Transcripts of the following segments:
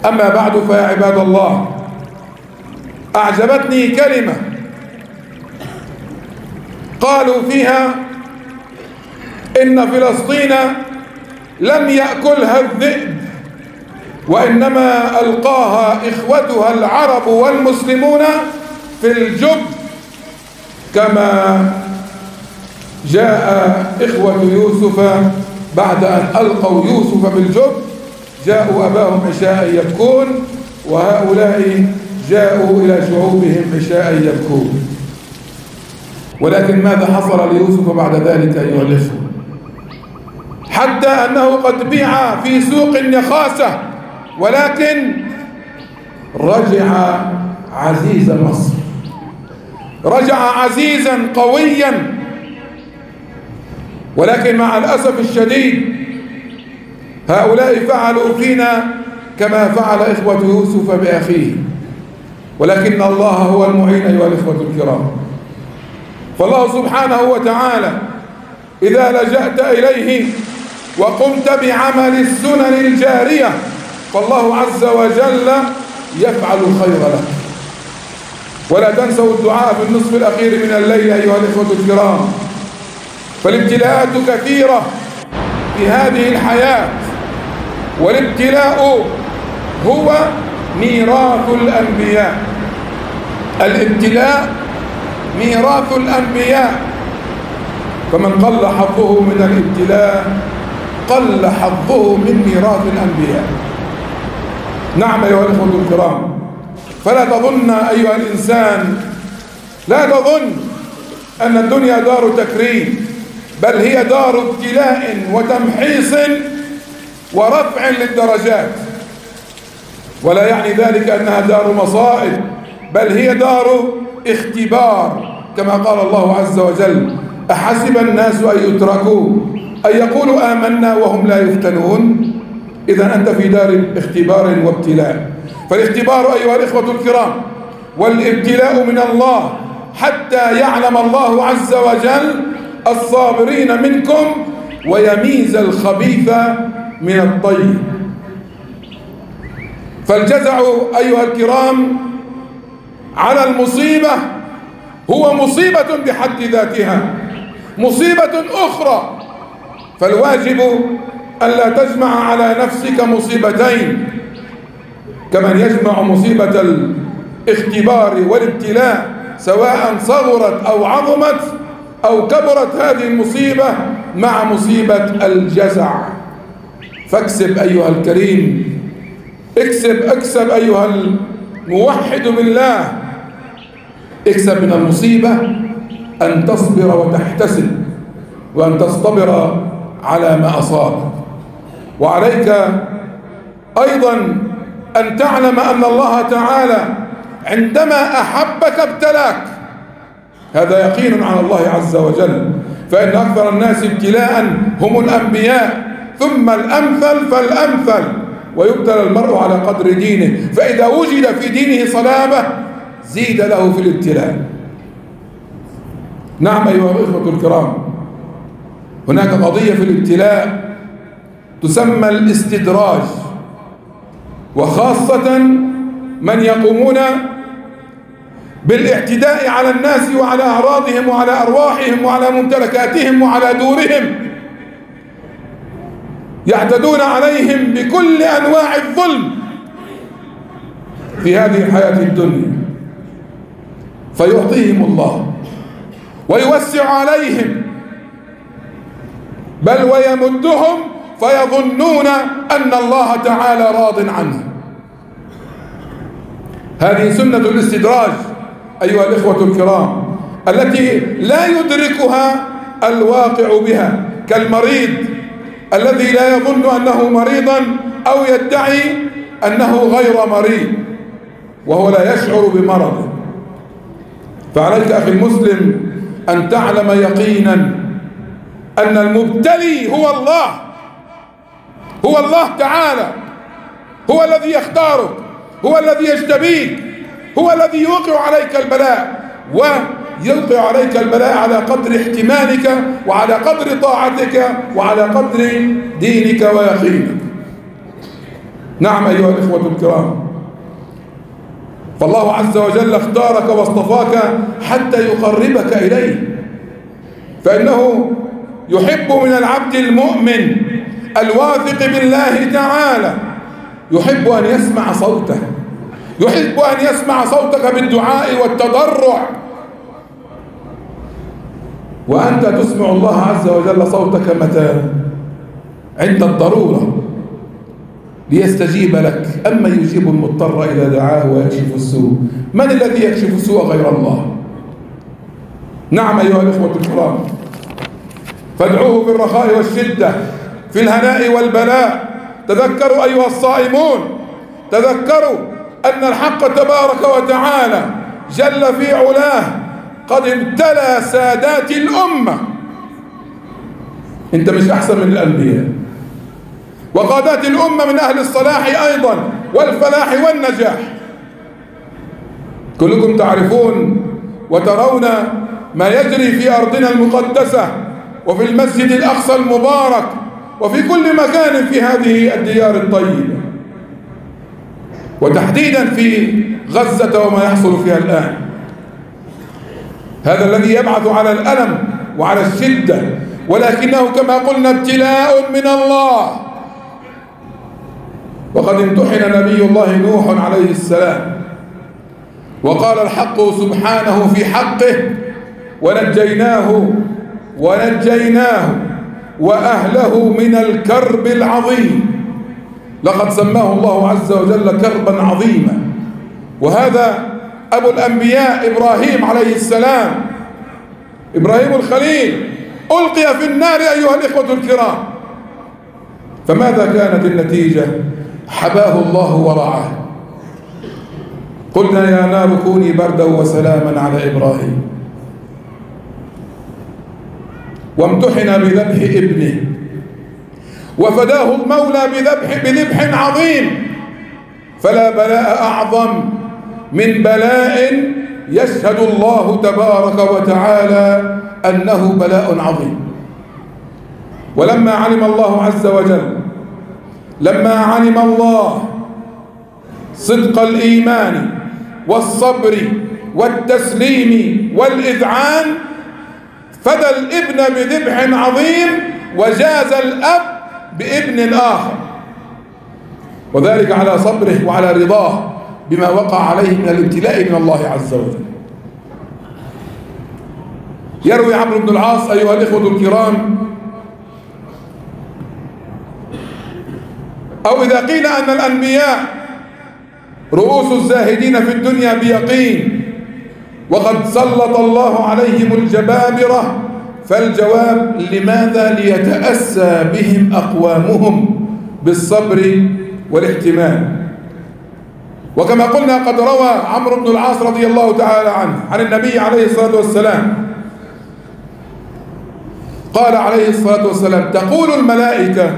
أما بعد فيا عباد الله، أعجبتني كلمة قالوا فيها إن فلسطين لم يأكلها الذئب، وإنما ألقاها إخوتها العرب والمسلمون في الجب، كما جاء إخوة يوسف بعد أن ألقوا يوسف بالجب جاءوا أباهم عشاء يبكون، وهؤلاء جاءوا إلى شعوبهم عشاء يبكون. ولكن ماذا حصل ليوسف بعد ذلك أيها الإخوة؟ حتى أنه قد بيع في سوق النخاسة، ولكن رجع عزيز مصر، رجع عزيزا قويا. ولكن مع الأسف الشديد هؤلاء فعلوا فينا كما فعل إخوة يوسف بأخيه، ولكن الله هو المعين أيها الإخوة الكرام. فالله سبحانه وتعالى إذا لجأت إليه وقمت بعمل السنن الجارية فالله عز وجل يفعل الخير لك. ولا تنسوا الدعاء في النصف الأخير من الليل أيها الإخوة الكرام، فالابتلاءات كثيرة في هذه الحياة، والابتلاء هو ميراث الأنبياء. الابتلاء ميراث الأنبياء، فمن قل حظه من الابتلاء قل حظه من ميراث الأنبياء. نعم أيها الأخوة الكرام، فلا تظن أيها الإنسان، لا تظن أن الدنيا دار تكريم، بل هي دار ابتلاء وتمحيص ورفع للدرجات. ولا يعني ذلك أنها دار مصائب، بل هي دار اختبار، كما قال الله عز وجل: أحسب الناس أن يتركوا أن يقولوا آمنا وهم لا يفتنون. إذا أنت في دار اختبار وابتلاء. فالاختبار أيها الإخوة الكرام والابتلاء من الله حتى يعلم الله عز وجل الصابرين منكم ويميز الخبيث من الطيب. فالجزع أيها الكرام على المصيبة هو مصيبة بحد ذاتها، مصيبة أخرى. فالواجب ألا تجمع على نفسك مصيبتين، كمن يجمع مصيبة الاختبار والابتلاء سواء صغرت أو عظمت أو كبرت هذه المصيبة مع مصيبة الجزع. فاكسب أيها الكريم، اكسب أيها الموحد بالله، اكسب من المصيبة أن تصبر وتحتسب، وأن تصطبر على ما أصابك. وعليك أيضا أن تعلم أن الله تعالى عندما أحبك ابتلاك، هذا يقين على الله عز وجل. فإن أكثر الناس ابتلاء هم الأنبياء، ثم الأمثل فالأمثل، ويبتلى المرء على قدر دينه، فإذا وجد في دينه صلابة زيد له في الابتلاء. نعم أيها الإخوة الكرام، هناك قضية في الابتلاء تسمى الاستدراج، وخاصة من يقومون بالاعتداء على الناس وعلى أعراضهم وعلى أرواحهم وعلى ممتلكاتهم وعلى دورهم، يعتدون عليهم بكل أنواع الظلم في هذه الحياة الدنيا، فيعطيهم الله ويوسع عليهم، بل ويمدهم فيظنون أن الله تعالى راض عنهم. هذه سنة الاستدراج أيها الإخوة الكرام التي لا يدركها الواقع بها، كالمريض الذي لا يظن أنه مريضا أو يدعي أنه غير مريض وهو لا يشعر بمرضه. فعليك أخي المسلم أن تعلم يقينا أن المبتلي هو الله، هو الله تعالى، هو الذي يختارك، هو الذي يجتبيك، هو الذي يوقع عليك البلاء، ويوقع عليك البلاء على قدر احتمالك وعلى قدر طاعتك وعلى قدر دينك ويقينك. نعم أيها الإخوة الكرام، فالله عز وجل اختارك واصطفاك حتى يقربك إليه، فإنه يحب من العبد المؤمن الواثق بالله تعالى، يحب أن يسمع صوته، يحب أن يسمع صوتك بالدعاء والتضرع، وأنت تسمع الله عز وجل صوتك متى؟ عند الضرورة ليستجيب لك. أما يجيب المضطر إذا دعاه ويكشف السوء، من الذي يكشف السوء غير الله؟ نعم أيها الإخوة الكرام، فادعوه في الرخاء والشدة، في الهناء والبلاء. تذكروا أيها الصائمون، تذكروا أن الحق تبارك وتعالى جل في علاه قد ابتلى سادات الأمة. أنت مش أحسن من الأنبياء، وقادات الأمة من أهل الصلاح أيضا والفلاح والنجاح. كلكم تعرفون وترون ما يجري في أرضنا المقدسة وفي المسجد الأقصى المبارك وفي كل مكان في هذه الديار الطيبة، وتحديدا في غزة وما يحصل فيها الآن. هذا الذي يبعث على الألم وعلى الشدة، ولكنه كما قلنا ابتلاء من الله. وقد امتحن نبي الله نوح عليه السلام، وقال الحق سبحانه في حقه: ونجيناه وأهله من الكرب العظيم. لقد سماه الله عز وجل كربا عظيما. وهذا أبو الأنبياء إبراهيم عليه السلام، إبراهيم الخليل، ألقي في النار أيها الإخوة الكرام، فماذا كانت النتيجة؟ حباه الله ورعاه. قلنا يا نار كوني بردا وسلاما على إبراهيم. وامتحن بذبح ابنه، وفداه المولى بذبح عظيم. فلا بلاء أعظم من بلاء يشهد الله تبارك وتعالى أنه بلاء عظيم. ولما علم الله عز وجل، لما علم الله صدق الإيمان والصبر والتسليم والإذعان، فدى الابن بذبح عظيم وجاز الأب بابن آخر، وذلك على صبره وعلى رضاه بما وقع عليه من الابتلاء من الله عز وجل. يروي عمرو بن العاص أيها الإخوة الكرام، أو إذا قيل أن الأنبياء رؤوس الزاهدين في الدنيا بيقين وقد سلط الله عليهم الجبابرة، فالجواب: لماذا؟ ليتأسى بهم أقوامهم بالصبر والاحتمال. وكما قلنا قد روى عمرو بن العاص رضي الله تعالى عنه عن النبي عليه الصلاة والسلام قال عليه الصلاة والسلام: تقول الملائكة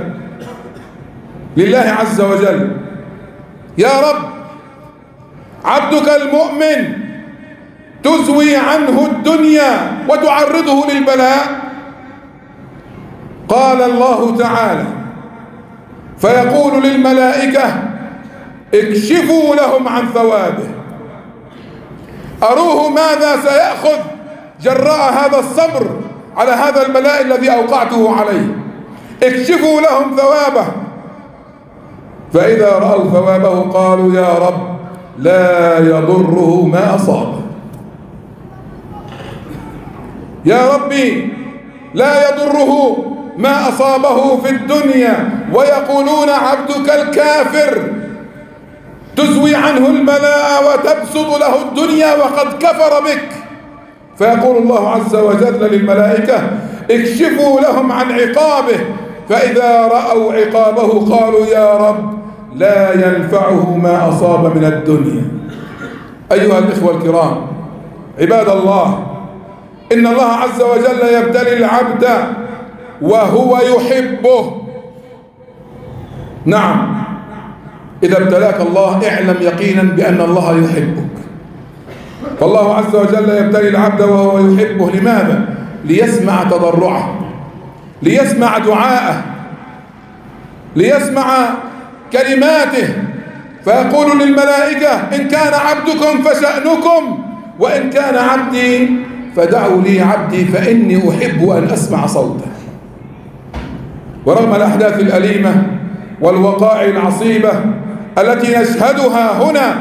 لله عز وجل: يا رب، عبدك المؤمن تزوي عنه الدنيا وتعرضه للبلاء. قال الله تعالى: فيقول للملائكة: اكشفوا لهم عن ثوابه، أروه ماذا سيأخذ جراء هذا الصبر على هذا البلاء الذي أوقعته عليه، اكشفوا لهم ثوابه. فإذا رأوا ثوابه قالوا: يا رب، لا يضره ما أصابه. يا ربي، لا يضره ما أصابه في الدنيا. ويقولون: عبدك الكافر تزوي عنه البلاء وتبسط له الدنيا وقد كفر بك. فيقول الله عز وجل للملائكة: اكشفوا لهم عن عقابه. فإذا رأوا عقابه قالوا: يا رب، لا ينفعه ما أصاب من الدنيا. أيها الإخوة الكرام، عباد الله، إن الله عز وجل يبتلي العبد وهو يحبه. نعم، إذا ابتلاك الله اعلم يقينا بأن الله يحبك. فالله عز وجل يبتلي العبد وهو يحبه. لماذا؟ ليسمع تضرعه، ليسمع دعاءه، ليسمع كلماته فيقول للملائكة إن كان عبدكم فشأنكم وإن كان عبدي فدعوا لي عبدي فإني أحب أن أسمع صوته. ورغم الأحداث الأليمة والوقائع العصيبة التي نشهدها هنا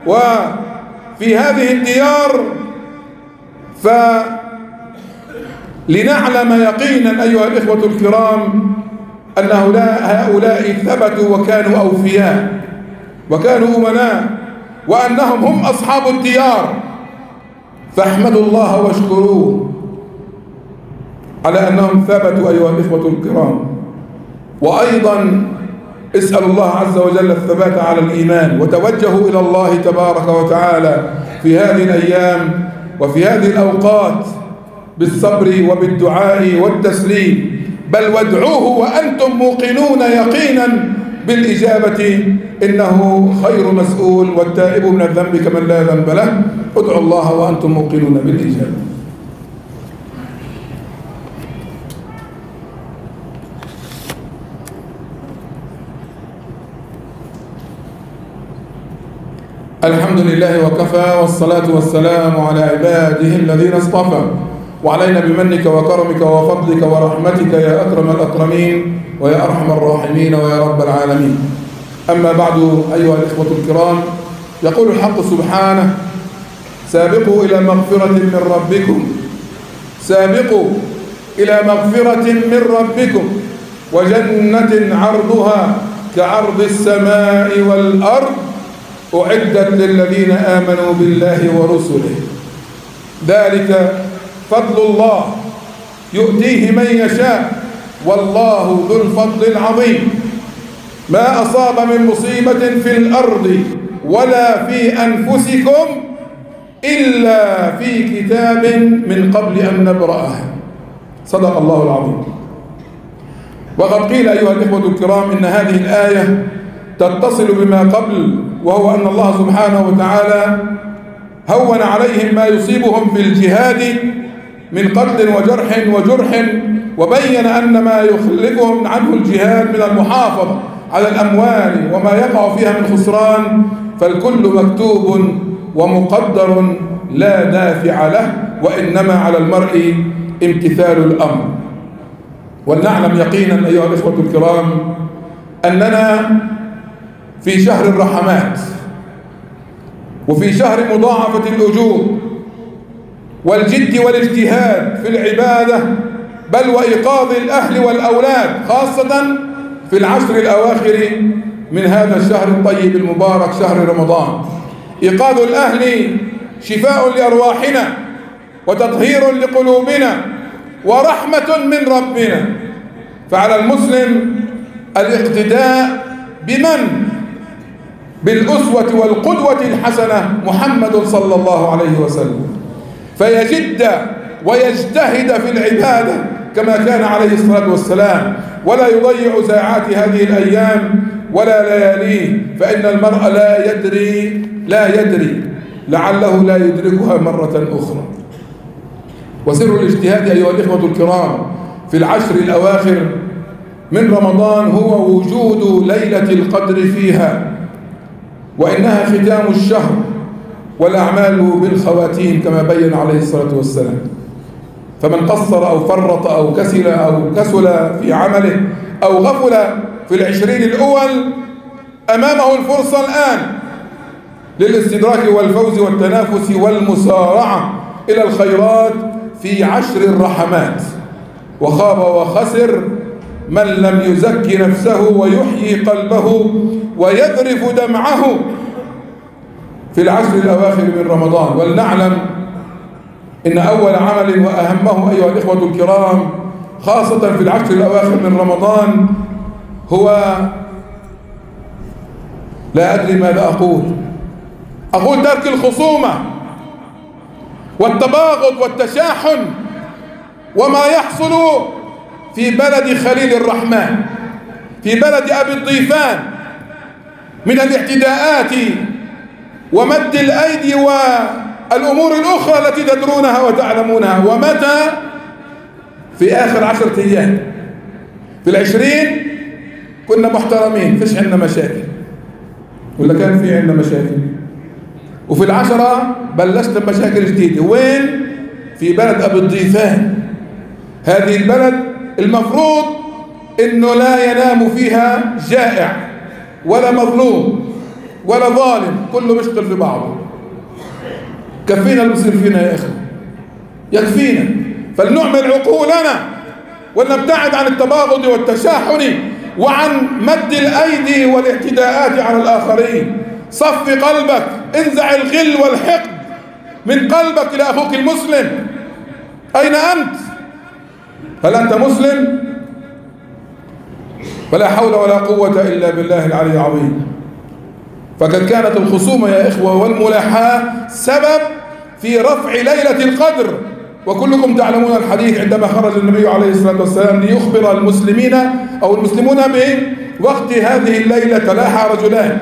وفي هذه الديار، فلنعلم يقينا أيها الإخوة الكرام أن هؤلاء ثبتوا وكانوا أوفياء وكانوا أمناء وأنهم هم أصحاب الديار، فاحمدوا الله واشكروه على أنهم ثبتوا أيها الإخوة الكرام. وأيضا اسألوا الله عز وجل الثبات على الإيمان، وتوجهوا إلى الله تبارك وتعالى في هذه الأيام وفي هذه الأوقات بالصبر وبالدعاء والتسليم، بل وادعوه وأنتم موقنون يقينا بالإجابة، إنه خير مسؤول والتائب من الذنب كمن لا ذنب له. ادعوا الله وأنتم موقنون بالإجابة. الحمد لله وكفى، والصلاة والسلام على عباده الذين اصطفى، وعلينا بمنك وكرمك وفضلك ورحمتك يا أكرم الأكرمين ويا أرحم الراحمين ويا رب العالمين. أما بعد أيها الإخوة الكرام، يقول الحق سبحانه: سابقوا إلى مغفرة من ربكم، سابقوا إلى مغفرة من ربكم وجنة عرضها كعرض السماء والأرض أعدت للذين آمنوا بالله ورسله، ذلك فضل الله يؤتيه من يشاء والله ذو الفضل العظيم. ما أصاب من مصيبة في الأرض ولا في أنفسكم إلا في كتاب من قبل أن نبرأها. صدق الله العظيم. وقد قيل أيها الإخوة الكرام إن هذه الآية تتصل بما قبل، وهو أن الله سبحانه وتعالى هون عليهم ما يصيبهم في الجهاد من قتل وجرح، وبين أن ما يخلفهم عنه الجهاد من المحافظة على الأموال وما يقع فيها من خسران، فالكل مكتوب ومقدر لا دافع له، وإنما على المرء امتثال الأمر. ولنعلم يقينا أيها الإخوة الكرام أننا في شهر الرحمات، وفي شهر مضاعفة الأجور والجد والاجتهاد في العبادة، بل وإيقاظ الأهل والأولاد، خاصة في العشر الأواخر من هذا الشهر الطيب المبارك شهر رمضان. إيقاظ الأهل شفاء لأرواحنا وتطهير لقلوبنا ورحمة من ربنا، فعلى المسلم الاقتداء بمن؟ بالأسوة والقدوة الحسنة محمد صلى الله عليه وسلم، فيجد ويجتهد في العبادة كما كان عليه الصلاة والسلام، ولا يضيع ساعات هذه الأيام ولا لياليه، فإن المرء لا يدري لعله لا يدركها مرة أخرى. وسر الاجتهاد أيها الإخوة الكرام في العشر الأواخر من رمضان هو وجود ليلة القدر فيها، وإنها ختام الشهر والأعمال بالخواتيم كما بين عليه الصلاة والسلام. فمن قصر أو فرط أو كسل في عمله أو غفل في العشرين الأول أمامه الفرصة الآن للاستدراك والفوز والتنافس والمسارعة إلى الخيرات في عشر الرحمات. وخاب وخسر من لم يزكي نفسه ويحيي قلبه ويذرف دمعه في العشر الأواخر من رمضان. ولنعلم إن أول عمل وأهمه أيها الإخوة الكرام خاصة في العشر الأواخر من رمضان هو، لا أدري ماذا أقول ترك الخصومة والتباغض والتشاحن وما يحصل في بلد خليل الرحمن، في بلد أبي الضيفان، من الاعتداءات ومد الأيدي والأمور الأخرى التي تدرونها وتعلمونها. ومتى؟ في آخر 10 أيام، في العشرين كنا محترمين، فيش عندنا مشاكل، ولا كان في عندنا مشاكل؟ وفي العشرة بلشت بمشاكل جديدة. وين؟ في بلد أبي الضيفان. هذه البلد المفروض إنه لا ينام فيها جائع ولا مظلوم ولا ظالم، كله مشغل في بعضه. كفينا اللي بصير فينا يا إخوة، يكفينا. فلنعمل عقولنا ونبتعد عن التباغض والتشاحن وعن مد الأيدي والاعتداءات على الآخرين. صف قلبك، انزع الغل والحقد من قلبك إلى أخوك المسلم. أين أنت؟ هل أنت مسلم؟ فلا حول ولا قوة إلا بالله العلي العظيم. فقد كانت الخصومة يا إخوة والملاحاة سبب في رفع ليلة القدر، وكلكم تعلمون الحديث عندما خرج النبي عليه الصلاة والسلام ليخبر المسلمين أو المسلمون بوقت هذه الليلة تلاحى رجلان،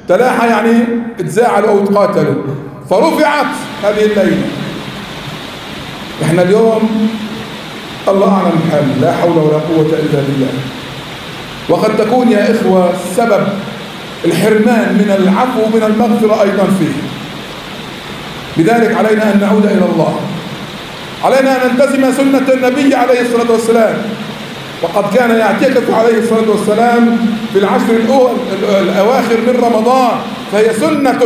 تلاحى يعني اتزاعلوا أو اتقاتلوا، فرفعت هذه الليلة. احنا اليوم الله أعلم بحالنا، لا حول ولا قوة إلا بالله. وقد تكون يا إخوة سبب الحرمان من العفو ومن المغفرة أيضا فيه. لذلك علينا أن نعود إلى الله، علينا أن نلتزم سنة النبي عليه الصلاة والسلام. وقد كان يعتكف عليه الصلاة والسلام في العشر الأواخر من رمضان، فهي سنة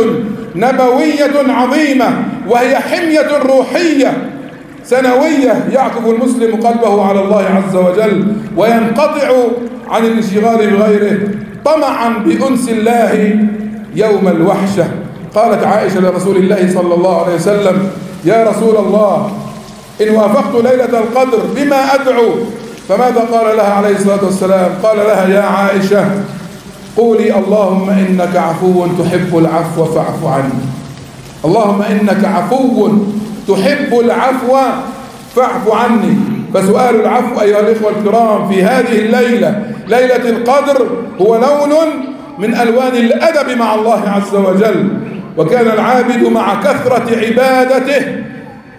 نبوية عظيمة، وهي حمية روحية سنوية يعكف المسلم قلبه على الله عز وجل وينقطع عن الانشغال بغيره طمعا بأنس الله يوم الوحشة. قالت عائشة لرسول الله صلى الله عليه وسلم: يا رسول الله، إن وافقت ليلة القدر بما أدعو؟ فماذا قال لها عليه الصلاة والسلام؟ قال لها: يا عائشة، قولي اللهم إنك عفو تحب العفو فاعف عني. اللهم إنك عفو تحب العفو فاعف عني. فسؤال العفو أيها الإخوة الكرام في هذه الليلة، ليلة القدر، هو لون من ألوان الأدب مع الله عز وجل. وكان العابد مع كثرة عبادته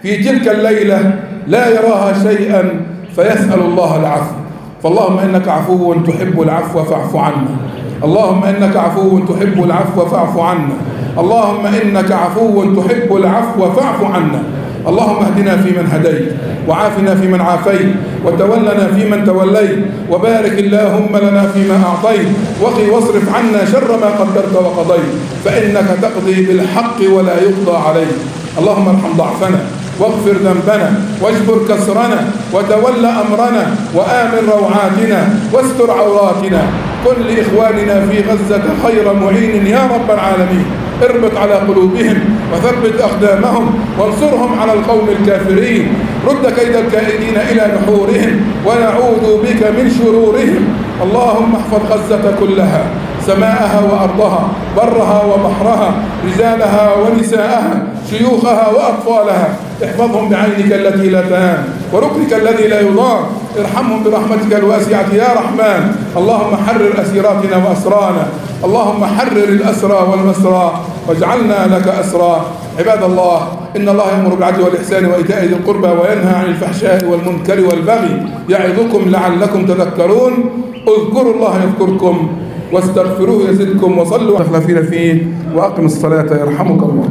في تلك الليلة لا يراها شيئا فيسأل الله العفو. فاللهم إنك عفو تحب العفو فاعف عنا. اللهم إنك عفو تحب العفو فاعف عنا. اللهم إنك عفو تحب العفو فاعف عنا. اللهم اهدنا فيمن هديت، وعافنا فيمن عافيت، وتولنا فيمن توليت، وبارك اللهم لنا فيما أعطيت، وقي واصرف عنا شر ما قدرت وقضيت، فإنك تقضي بالحق ولا يقضى عليك. اللهم ارحم ضعفنا واغفر ذنبنا واجبر كسرنا وتول أمرنا وآمن روعاتنا واستر عوراتنا. كن لإخواننا في غزة خير معين يا رب العالمين. اربط على قلوبهم وثبت أقدامهم وانصرهم على القوم الكافرين. رد كيد الكائدين إلى نحورهم ونعوذ بك من شرورهم. اللهم احفظ غزة كلها، سماءها وأرضها، برها وبحرها، رجالها ونساءها، شيوخها وأطفالها. احفظهم بعينك التي لا تنام وركنك الذي لا يضام. ارحمهم برحمتك الواسعة يا رحمن. اللهم حرر أسيراتنا وأسرانا. اللهم حرر الأسرى والمسرى واجعلنا لك أسرى. عباد الله، إن الله يأمر بالعدل والإحسان وإيتاء ذي القربى وينهى عن الفحشاء والمنكر والبغي يعظكم لعلكم تذكرون. اذكروا الله يذكركم واستغفروه يزدكم وصلوا على خلفنا فيه وأقم الصلاة يرحمك الله.